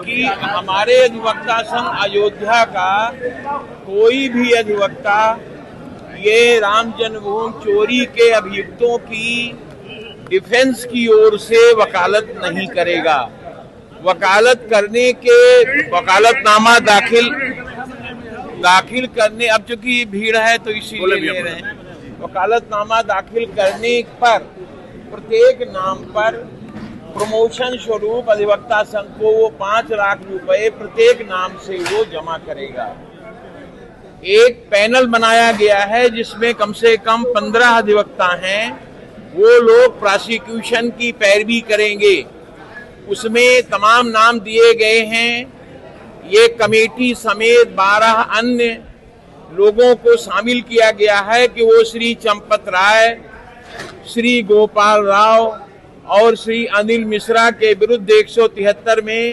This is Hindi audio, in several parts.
कि हमारे अधिवक्ता संघ अयोध्या का कोई भी अधिवक्ता ये राम जन्मभूमि चोरी के अभियुक्तों की डिफेंस की ओर से वकालत नहीं करेगा। वकालत करने के वकालतनामा दाखिल करने, अब चूंकि भीड़ है तो इसीलिए ले रहे हैं, वकालतनामा दाखिल करने पर प्रत्येक नाम पर प्रमोशन स्वरूप अधिवक्ता संघ को वो 5 लाख रुपए प्रत्येक नाम से वो जमा करेगा। एक पैनल बनाया गया है जिसमें कम से कम 15 अधिवक्ता हैं। वो लोग प्रोसिक्यूशन की पैरवी करेंगे। उसमें तमाम नाम दिए गए हैं। ये कमेटी समेत 12 अन्य लोगों को शामिल किया गया है कि वो श्री चंपत राय, श्री गोपाल राव और श्री अनिल मिश्रा के विरुद्ध 173 में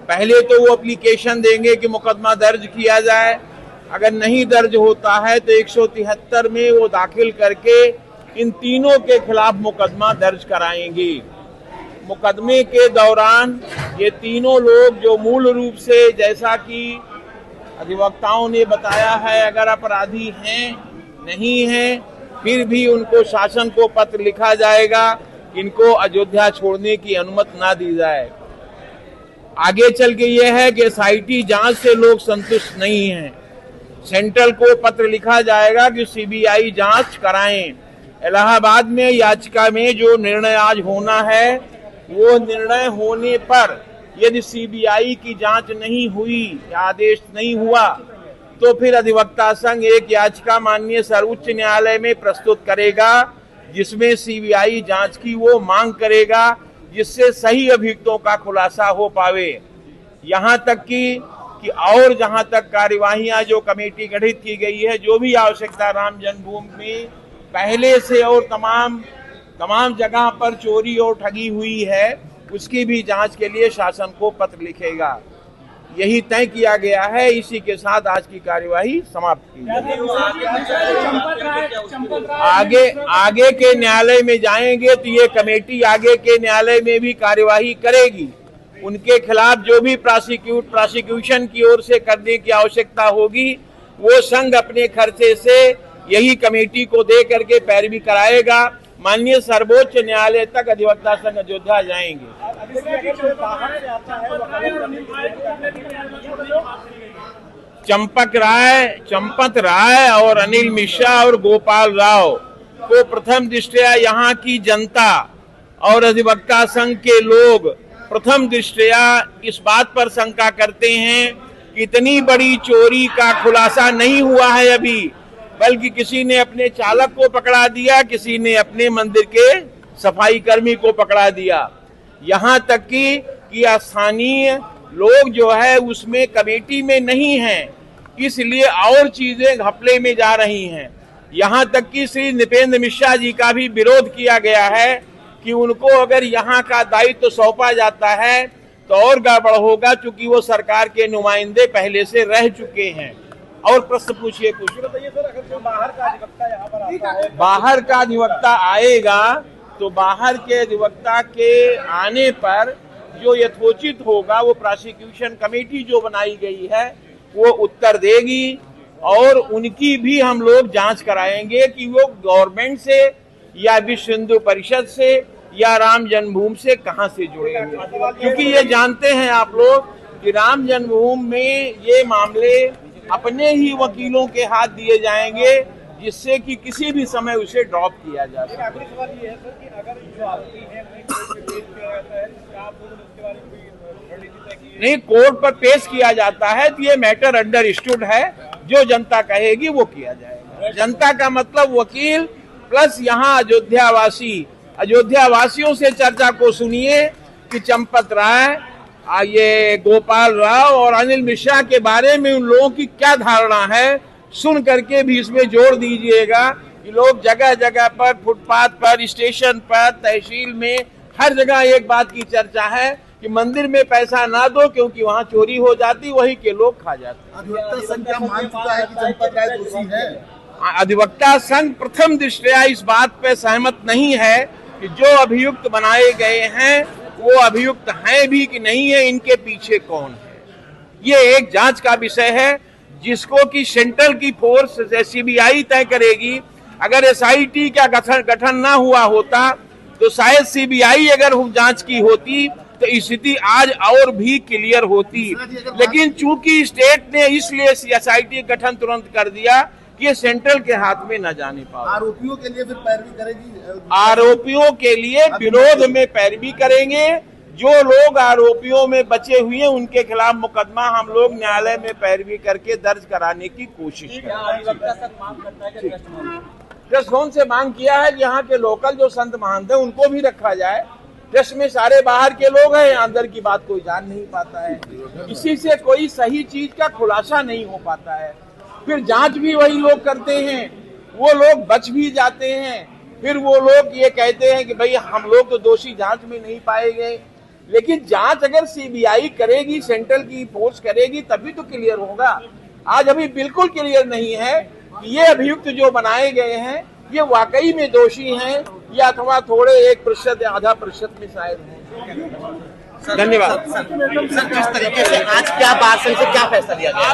पहले तो वो एप्लीकेशन देंगे कि मुकदमा दर्ज किया जाए। अगर नहीं दर्ज होता है तो 173 में वो दाखिल करके इन तीनों के खिलाफ मुकदमा दर्ज कराएंगे। मुकदमे के दौरान ये तीनों लोग जो मूल रूप से, जैसा कि अधिवक्ताओं ने बताया है, अगर अपराधी हैं नहीं हैं, फिर भी उनको शासन को पत्र लिखा जाएगा, इनको अयोध्या छोड़ने की अनुमति ना दी जाए। आगे चल के ये है कि SIT जांच से लोग संतुष्ट नहीं हैं। सेंट्रल को पत्र लिखा जाएगा कि CBI जांच कराएं। इलाहाबाद में याचिका में जो निर्णय आज होना है, वो निर्णय होने पर यदि CBI की जांच नहीं हुई या आदेश नहीं हुआ तो फिर अधिवक्ता संघ एक याचिका माननीय सर्वोच्च न्यायालय में प्रस्तुत करेगा जिसमें CBI जांच की वो मांग करेगा, जिससे सही अभियुक्तों का खुलासा हो पावे। यहाँ तक कि और जहाँ तक कार्यवाहियां जो कमेटी गठित की गई है, जो भी आवश्यकता राम जन्मभूमि में पहले से और तमाम जगह पर चोरी और ठगी हुई है, उसकी भी जांच के लिए शासन को पत्र लिखेगा। यही तय किया गया है। इसी के साथ आज की कार्यवाही समाप्त की आगे के न्यायालय में जाएंगे तो ये कमेटी आगे के न्यायालय में भी कार्यवाही करेगी। उनके खिलाफ जो भी प्रोसिक्यूशन की ओर से करने की आवश्यकता होगी वो संघ अपने खर्चे से यही कमेटी को दे करके पैरवी कराएगा। माननीय सर्वोच्च न्यायालय तक अधिवक्ता संघ अयोध्या जाएंगे। चंपत राय और अनिल मिश्रा और गोपाल राव को प्रथम दृष्टया यहाँ की जनता और अधिवक्ता संघ के लोग प्रथम दृष्टया इस बात पर शंका करते हैं कि इतनी बड़ी चोरी का खुलासा नहीं हुआ है अभी, बल्कि किसी ने अपने चालक को पकड़ा दिया, किसी ने अपने मंदिर के सफाई कर्मी को पकड़ा दिया। यहाँ तक कि स्थानीय लोग जो है उसमें कमेटी में नहीं हैं, इसलिए और चीजें घपले में जा रही हैं। यहाँ तक कि श्री नृपेंद्र मिश्रा जी का भी विरोध किया गया है कि उनको अगर यहाँ का दायित्व सौंपा जाता है तो और गड़बड़ होगा, चूंकि वो सरकार के नुमाइंदे पहले से रह चुके हैं। और प्रश्न पूछिए कुछ। बताइए सर, अगर बाहर का अधिवक्ता यहाँ पर आता है, बाहर का अधिवक्ता आएगा तो बाहर के अधिवक्ता के आने पर जो यथोचित होगा वो प्रोसिक्यूशन कमेटी जो बनाई गई है वो उत्तर देगी और उनकी भी हम लोग जांच कराएंगे कि वो गवर्नमेंट से या विश्व हिंदू परिषद से या राम जन्मभूमि से कहां से जुड़े हुए, क्योंकि ये जानते हैं आप लोग कि राम जन्मभूमि में ये मामले अपने ही वकीलों के हाथ दिए जाएंगे, जिससे कि किसी भी समय उसे ड्रॉप किया जा सके। आखिरी सवाल ये है सर कि अगर जो आरोपी है नहीं कोर्ट पर पेश किया जाता है तो ये मैटर अंडरस्टूड है, जो जनता कहेगी वो किया जाएगा। जनता का मतलब वकील प्लस यहाँ अयोध्या वासियों से चर्चा को सुनिए कि चंपत राय, ये गोपाल राव और अनिल मिश्रा के बारे में उन लोगों की क्या धारणा है, सुन करके भी इसमें जोर दीजिएगा कि लोग जगह जगह पर, फुटपाथ पर, स्टेशन पर, तहसील में, हर जगह एक बात की चर्चा है कि मंदिर में पैसा ना दो क्योंकि वहाँ चोरी हो जाती, वही के लोग खा जाते। अधिवक्ता संघ क्या मान चुका है कि चंपत राय दोषी है? अधिवक्ता संघ प्रथम दृष्टया इस बात पे सहमत नहीं है कि जो अभियुक्त बनाए गए हैं वो अभियुक्त हैं भी कि नहीं है, इनके पीछे कौन है, ये एक जांच का विषय है जिसको कि सेंट्रल की फोर्स सीबीआई तय करेगी। अगर एसआईटी का गठन ना हुआ होता तो शायद सीबीआई अगर जांच की होती तो स्थिति आज और भी क्लियर होती, लेकिन चूंकि स्टेट ने इसलिए एसआईटी गठन तुरंत कर दिया कि ये सेंट्रल के हाथ में न जाने पाए। आरोपियों के लिए फिर पैरवी करेगी, आरोपियों के लिए विरोध में पैरवी करेंगे। जो लोग आरोपियों में बचे हुए हैं उनके खिलाफ मुकदमा हम लोग न्यायालय में पैरवी करके दर्ज कराने की कोशिश करेंगे। ट्रस्ट भवन से मांग किया है कि यहाँ के लोकल जो संत महंत हैं उनको भी रखा जाए। ट्रस्ट में सारे बाहर के लोग हैं, अंदर की बात कोई जान नहीं पाता है, इसी से कोई सही चीज का खुलासा नहीं हो पाता है। फिर जांच भी वही लोग करते हैं, वो लोग बच भी जाते हैं, फिर वो लोग ये कहते हैं कि भाई हम लोग तो दोषी जांच में नहीं पाए गए। लेकिन जांच अगर सीबीआई करेगी, सेंट्रल की फोर्स करेगी, तभी तो क्लियर होगा। आज अभी बिल्कुल क्लियर नहीं है कि ये अभियुक्त जो बनाए गए हैं ये वाकई में दोषी हैं या अथवा थोड़े 1% या आधा प्रतिशत में शायद हैं। धन्यवाद। सर, किस तरीके से आज क्या बात से क्या फैसला लिया गया?